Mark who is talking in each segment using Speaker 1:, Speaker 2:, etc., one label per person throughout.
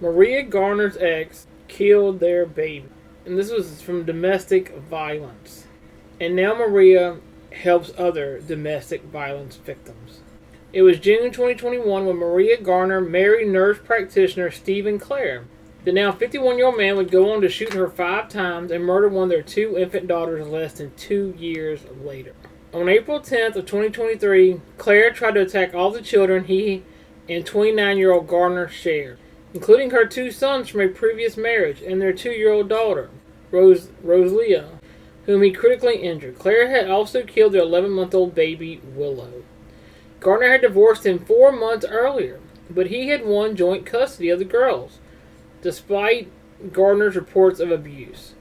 Speaker 1: Maria Garner's ex killed their baby. And this was from domestic violence. And now Maria helps other domestic violence victims. It was June 2021 when Maria Garner married nurse practitioner Stephen Clare. The now 51-year-old man would go on to shoot her 5 times and murder one of their 2 infant daughters less than 2 years later. On April 10th of 2023, Clare tried to attack all the children he and 29-year-old Garner shared, including her 2 sons from a previous marriage and their 2-year-old daughter, Rosalia, whom he critically injured. Clare had also killed their 11-month-old baby, Willow. Garner had divorced him 4 months earlier, but he had won joint custody of the girls, despite Garner's reports of abuse.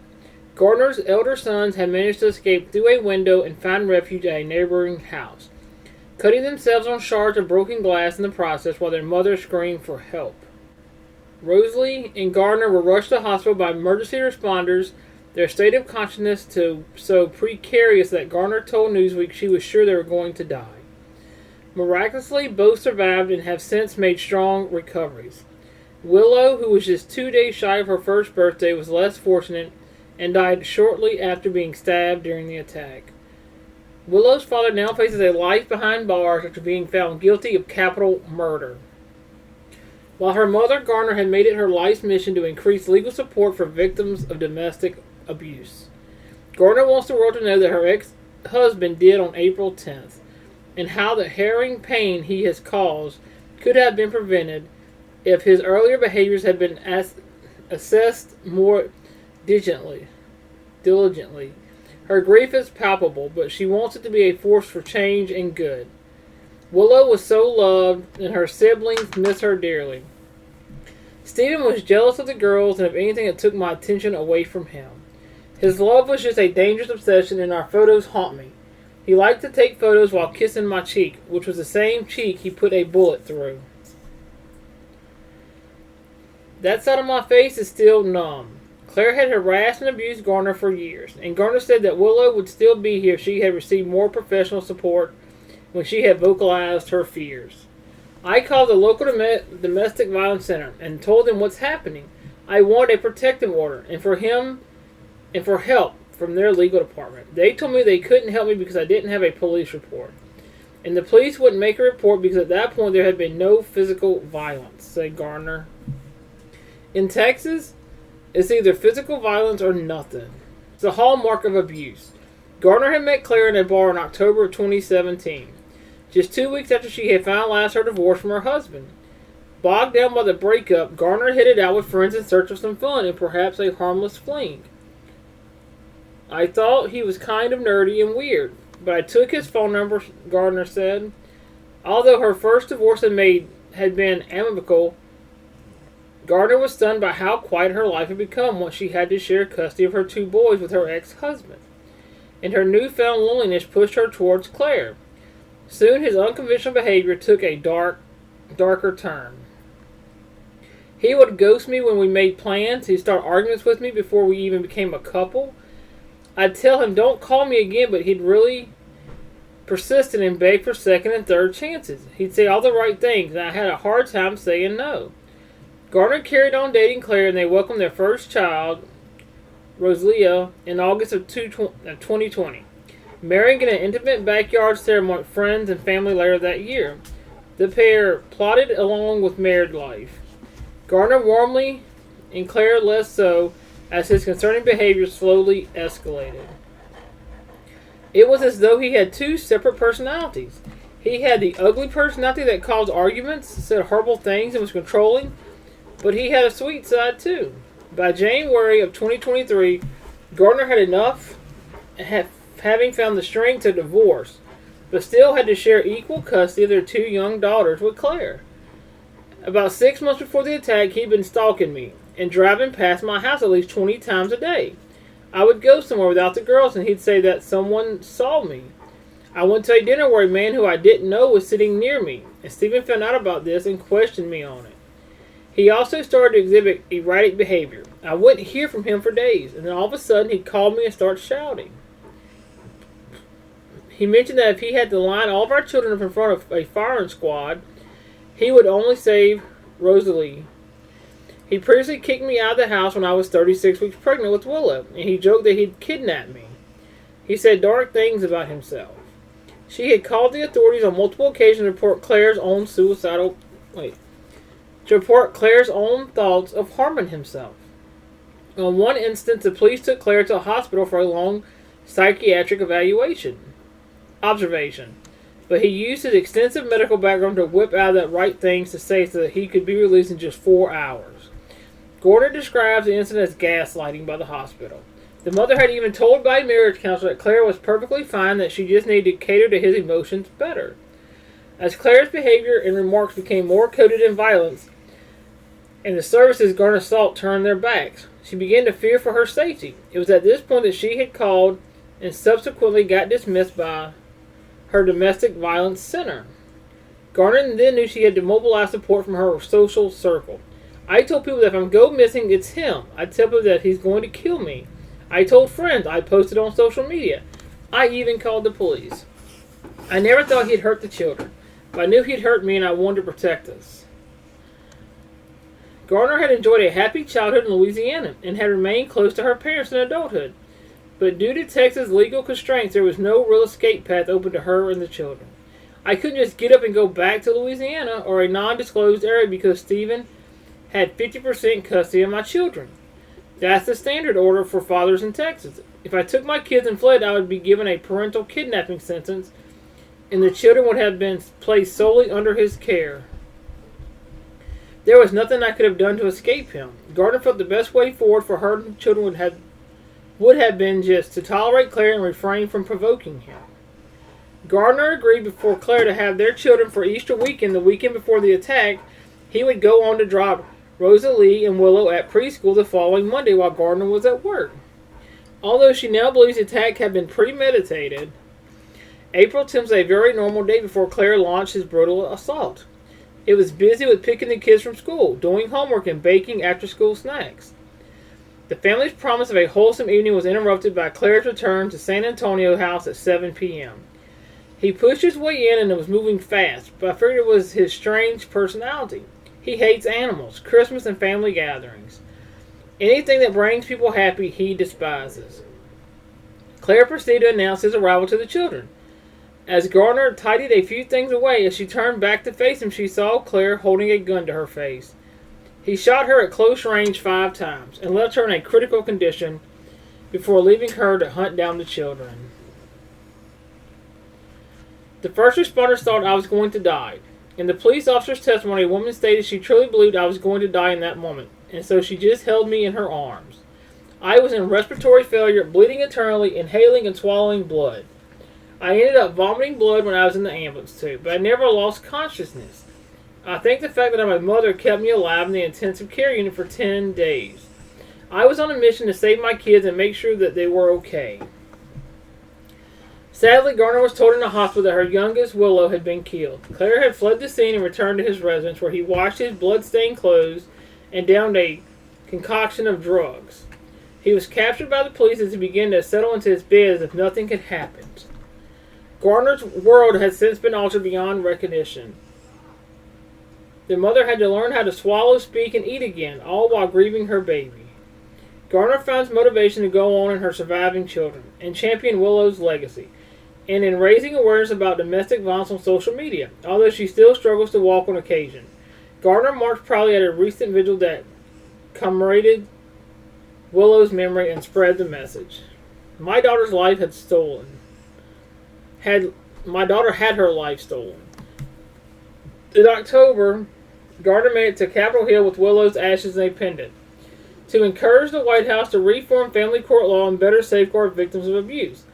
Speaker 1: Garner's elder sons had managed to escape through a window and find refuge at a neighboring house, cutting themselves on shards of broken glass in the process while their mother screamed for help. Rosalie and Garner were rushed to the hospital by emergency responders, their state of consciousness so precarious that Garner told Newsweek she was sure they were going to die. Miraculously, both survived and have since made strong recoveries. Willow, who was just 2 days shy of her first birthday, was less fortunate and died shortly after being stabbed during the attack. Willow's father now faces a life behind bars after being found guilty of capital murder. While her mother, Garner, had made it her life's mission to increase legal support for victims of domestic abuse. Garner wants the world to know that her ex-husband did on April 10th, and how the harrowing pain he has caused could have been prevented if his earlier behaviors had been assessed more diligently. Her grief is palpable, but she wants it to be a force for change and good. Willow was so loved, and her siblings miss her dearly. Stephen was jealous of the girls, and if anything, it took my attention away from him. His love was just a dangerous obsession, and our photos haunt me. He liked to take photos while kissing my cheek, which was the same cheek he put a bullet through. That side of my face is still numb. Claire had harassed and abused Garner for years, and Garner said that Willow would still be here if she had received more professional support when she had vocalized her fears. I called the local domestic violence center and told them what's happening. I want a protective order and for help from their legal department. They told me they couldn't help me because I didn't have a police report. And the police wouldn't make a report because at that point there had been no physical violence, said Garner. In Texas, it's either physical violence or nothing. It's a hallmark of abuse. Garner had met Claire in a bar in October of 2017, just 2 weeks after she had finalized her divorce from her husband. Bogged down by the breakup, Garner headed out with friends in search of some fun and perhaps a harmless fling. I thought he was kind of nerdy and weird, but I took his phone number, Garner said. Although her first divorce had been amicable, Garner was stunned by how quiet her life had become once she had to share custody of her 2 boys with her ex-husband, and her newfound loneliness pushed her towards Claire. Soon his unconventional behavior took a darker turn. He would ghost me when we made plans. He'd start arguments with me before we even became a couple. I'd tell him, don't call me again, but he'd really persistent and beg for second and third chances. He'd say all the right things, and I had a hard time saying no. Garner carried on dating Claire, and they welcomed their first child, Rosalia, in August of 2020, marrying in an intimate backyard ceremony with friends and family later that year. The pair plodded along with married life. Garner warmly, and Claire less so, as his concerning behavior slowly escalated. It was as though he had 2 separate personalities. He had the ugly personality that caused arguments, said horrible things, and was controlling, but he had a sweet side too. By January of 2023, Garner had enough, having found the strength to divorce, but still had to share equal custody of their 2 young daughters with Claire. About 6 months before the attack, he'd been stalking me and driving past my house at least 20 times a day. I would go somewhere without the girls, and he'd say that someone saw me. I went to a dinner where a man who I didn't know was sitting near me, and Stephen found out about this and questioned me on it. He also started to exhibit erratic behavior. I wouldn't hear from him for days, and then all of a sudden he'd call me and start shouting. He mentioned that if he had to line all of our children up in front of a firing squad, he would only save Rosalie. He previously kicked me out of the house when I was 36 weeks pregnant with Willow, and he joked that he'd kidnapped me. He said dark things about himself. She had called the authorities on multiple occasions to report Claire's own thoughts of harming himself. On one instance, the police took Claire to a hospital for a long psychiatric observation. But he used his extensive medical background to whip out the right things to say so that he could be released in just 4 hours. Garner describes the incident as gaslighting by the hospital. The mother had even told by a marriage counselor that Claire was perfectly fine, that she just needed to cater to his emotions better. As Claire's behavior and remarks became more coded in violence, and the services Garner sought turned their backs, she began to fear for her safety. It was at this point that she had called and subsequently got dismissed by her domestic violence center. Garner then knew she had to mobilize support from her social circle. I told people that if I go missing, it's him. I tell people that he's going to kill me. I told friends. I posted on social media. I even called the police. I never thought he'd hurt the children, but I knew he'd hurt me and I wanted to protect us. Garner had enjoyed a happy childhood in Louisiana and had remained close to her parents in adulthood. But due to Texas' legal constraints, there was no real escape path open to her and the children. I couldn't just get up and go back to Louisiana or a non-disclosed area because Stephen had 50% custody of my children. That's the standard order for fathers in Texas. If I took my kids and fled, I would be given a parental kidnapping sentence, and the children would have been placed solely under his care. There was nothing I could have done to escape him. Garner felt the best way forward for her and the children would have been just to tolerate Claire and refrain from provoking him. Garner agreed before Claire to have their children for Easter weekend, the weekend before the attack. He would go on to drop Rosalie and Willow at preschool the following Monday while Garner was at work. Although she now believes the attack had been premeditated, April 10th was a very normal day before Claire launched his brutal assault. It was busy with picking the kids from school, doing homework, and baking after-school snacks. The family's promise of a wholesome evening was interrupted by Claire's return to San Antonio house at 7 p.m. He pushed his way in and was moving fast, but I figured it was his strange personality. He hates animals, Christmas, and family gatherings. Anything that brings people happy, he despises. Claire proceeded to announce his arrival to the children. As Garner tidied a few things away, as she turned back to face him, she saw Claire holding a gun to her face. He shot her at close range 5 times and left her in a critical condition before leaving her to hunt down the children. The first responders thought I was going to die. In the police officer's testimony, a woman stated she truly believed I was going to die in that moment, and so she just held me in her arms. I was in respiratory failure, bleeding internally, inhaling and swallowing blood. I ended up vomiting blood when I was in the ambulance too, but I never lost consciousness. I think the fact that I'm a mother kept me alive in the intensive care unit for 10 days. I was on a mission to save my kids and make sure that they were okay. Sadly, Garner was told in the hospital that her youngest, Willow, had been killed. Claire had fled the scene and returned to his residence, where he washed his blood-stained clothes and downed a concoction of drugs. He was captured by the police as he began to settle into his bed as if nothing had happened. Garner's world had since been altered beyond recognition. The mother had to learn how to swallow, speak, and eat again, all while grieving her baby. Garner finds motivation to go on in her surviving children and champion Willow's legacy, and in raising awareness about domestic violence on social media, although she still struggles to walk on occasion. Garner marched proudly at a recent vigil that commemorated Willow's memory and spread the message. My daughter's life had stolen. My daughter had her life stolen. In October, Garner made it to Capitol Hill with Willow's ashes and a pendant to encourage the White House to reform family court law and better safeguard victims of abuse.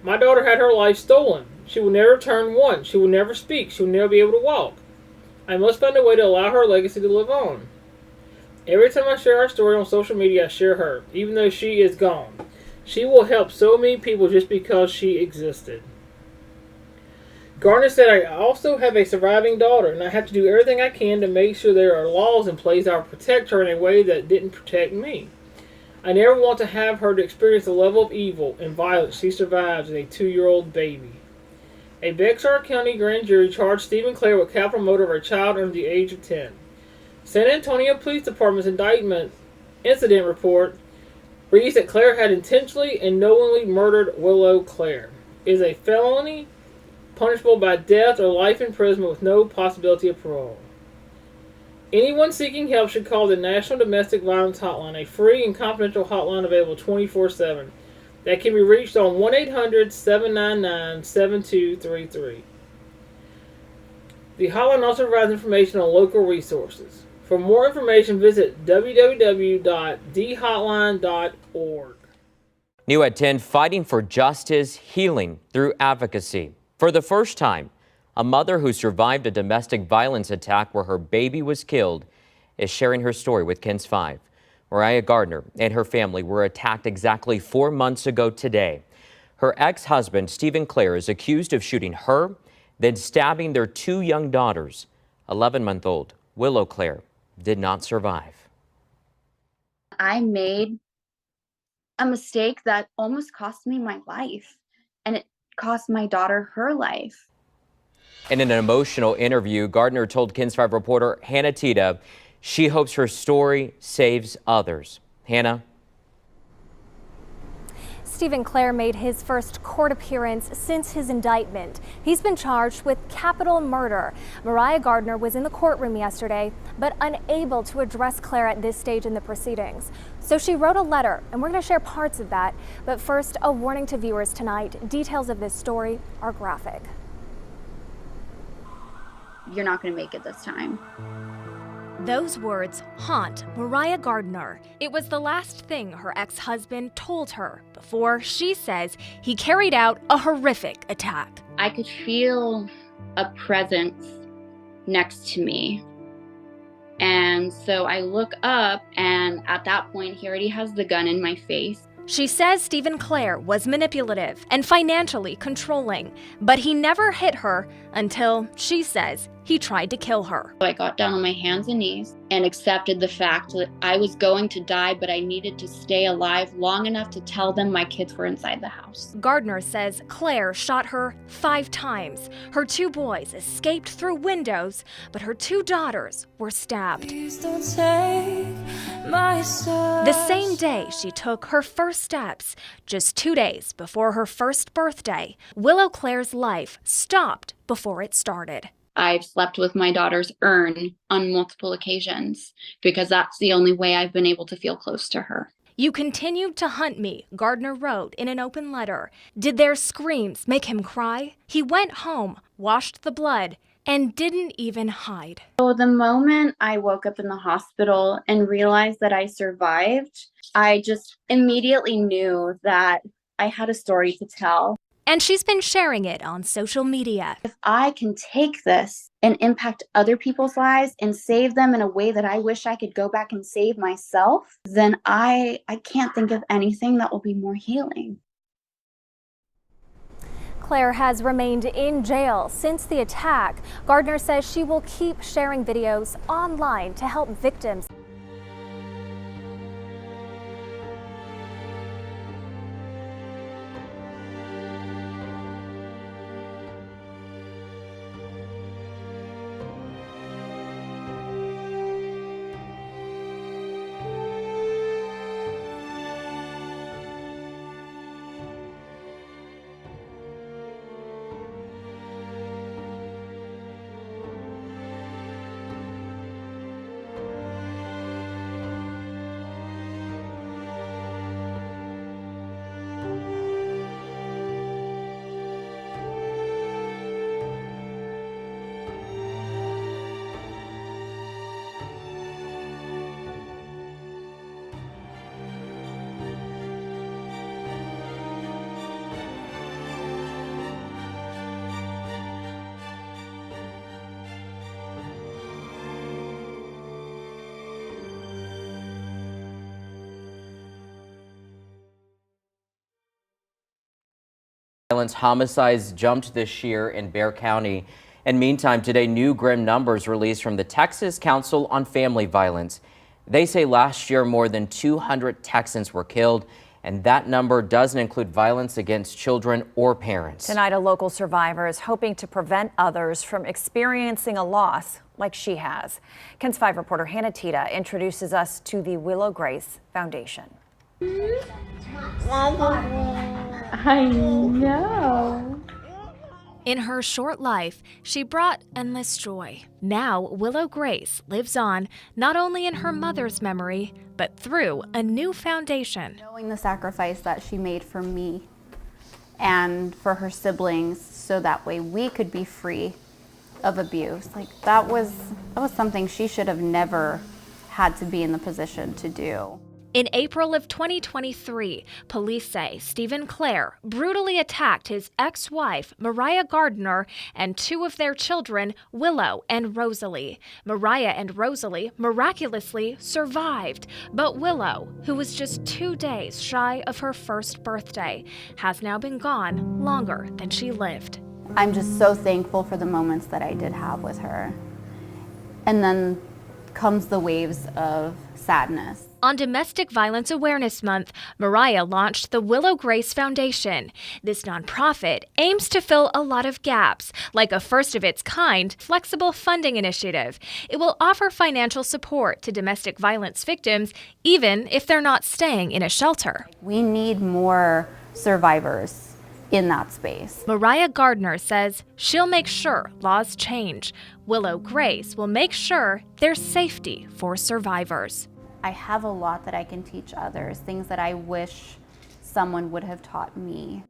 Speaker 1: My daughter had her life stolen. She will never turn 1. She will never speak. She will never be able to walk. I must find a way to allow her legacy to live on. Every time I share our story on social media, I share her, even though she is gone. She will help so many people just because she existed. Garner said, I also have a surviving daughter, and I have to do everything I can to make sure there are laws in place that will protect her in a way that didn't protect me. I never want to have her to experience the level of evil and violence she survives as a 2-year-old baby. A Bexar County grand jury charged Stephen Clare with capital murder of a child under the age of 10. San Antonio Police Department's incident report reads that Claire had intentionally and knowingly murdered Willow Claire. It is a felony punishable by death or life imprisonment with no possibility of parole. Anyone seeking help should call the National Domestic Violence Hotline, a free and confidential hotline available 24/7 that can be reached on 1-800-799-7233. The hotline also provides information on local resources. For more information, visit www.dhotline.org.
Speaker 2: New at 10, fighting for justice, healing through advocacy. For the first time, a mother who survived a domestic violence attack where her baby was killed is sharing her story with KENS 5. Mariah Garner and her family were attacked exactly 4 months ago today. Her ex-husband, Stephen Clare, is accused of shooting her, then stabbing their 2 young daughters. 11-month-old Willow Clare did not survive.
Speaker 3: I made a mistake that almost cost me my life, and it cost my daughter her life.
Speaker 2: In an emotional interview, Garner told KENS 5 reporter Hannah Tita she hopes her story saves others. Hannah?
Speaker 4: Stephen Clare made his first court appearance since his indictment. He's been charged with capital murder. Mariah Garner was in the courtroom yesterday, but unable to address Clare at this stage in the proceedings. So she wrote a letter, and we're going to share parts of that. But first, a warning to viewers tonight. Details of this story are graphic.
Speaker 3: You're not going to make it this time.
Speaker 4: Those words haunt Mariah Garner. It was the last thing her ex-husband told her before she says he carried out a horrific attack.
Speaker 3: I could feel a presence next to me. And so I look up, and at that point, he already has the gun in my face.
Speaker 4: She says Stephen Clare was manipulative and financially controlling, but he never hit her until, she says, he tried to kill her.
Speaker 3: I got down on my hands and knees and accepted the fact that I was going to die, but I needed to stay alive long enough to tell them my kids were inside the house.
Speaker 4: Garner says Clare shot her 5 times. Her 2 boys escaped through windows, but her 2 daughters were stabbed. The same day she took her first steps, just 2 days before her first birthday, Willow Clare's life stopped before it started.
Speaker 3: I've slept with my daughter's urn on multiple occasions because that's the only way I've been able to feel close to her.
Speaker 4: You continued to hunt me, Garner wrote in an open letter. Did their screams make him cry? He went home, washed the blood, and didn't even hide.
Speaker 3: So the moment I woke up in the hospital and realized that I survived, I just immediately knew that I had a story to tell.
Speaker 4: And she's been sharing it on social media.
Speaker 3: If I can take this and impact other people's lives and save them in a way that I wish I could go back and save myself, then I can't think of anything that will be more healing.
Speaker 4: Clare has remained in jail since the attack. Garner says she will keep sharing videos online to help victims.
Speaker 2: Violence homicides jumped this year in Bexar County. And meantime, today, new grim numbers released from the Texas Council on Family Violence. They say last year more than 200 Texans were killed, and that number doesn't include violence against children or parents.
Speaker 5: Tonight, a local survivor is hoping to prevent others from experiencing a loss like she has. KENS 5 reporter Hannah Tita introduces us to the Willow Grace Foundation.
Speaker 3: I know.
Speaker 4: In her short life, she brought endless joy. Now, Willow Grace lives on not only in her mother's memory, but through a new foundation.
Speaker 3: Knowing the sacrifice that she made for me and for her siblings, so that way we could be free of abuse. Like that was something she should have never had to be in the position to do.
Speaker 4: In April of 2023, police say Stephen Clare brutally attacked his ex-wife, Mariah Garner, and two of their children, Willow and Rosalie. Mariah and Rosalie miraculously survived, but Willow, who was just 2 days shy of her first birthday, has now been gone longer than she lived.
Speaker 3: I'm just so thankful for the moments that I did have with her. And then comes the waves of sadness.
Speaker 4: On Domestic Violence Awareness Month, Mariah launched the Willow Grace Foundation. This nonprofit aims to fill a lot of gaps, like a first-of-its-kind flexible funding initiative. It will offer financial support to domestic violence victims, even if they're not staying in a shelter.
Speaker 3: We need more survivors in that space.
Speaker 4: Mariah Garner says she'll make sure laws change. Willow Grace will make sure there's safety for survivors.
Speaker 3: I have a lot that I can teach others, things that I wish someone would have taught me.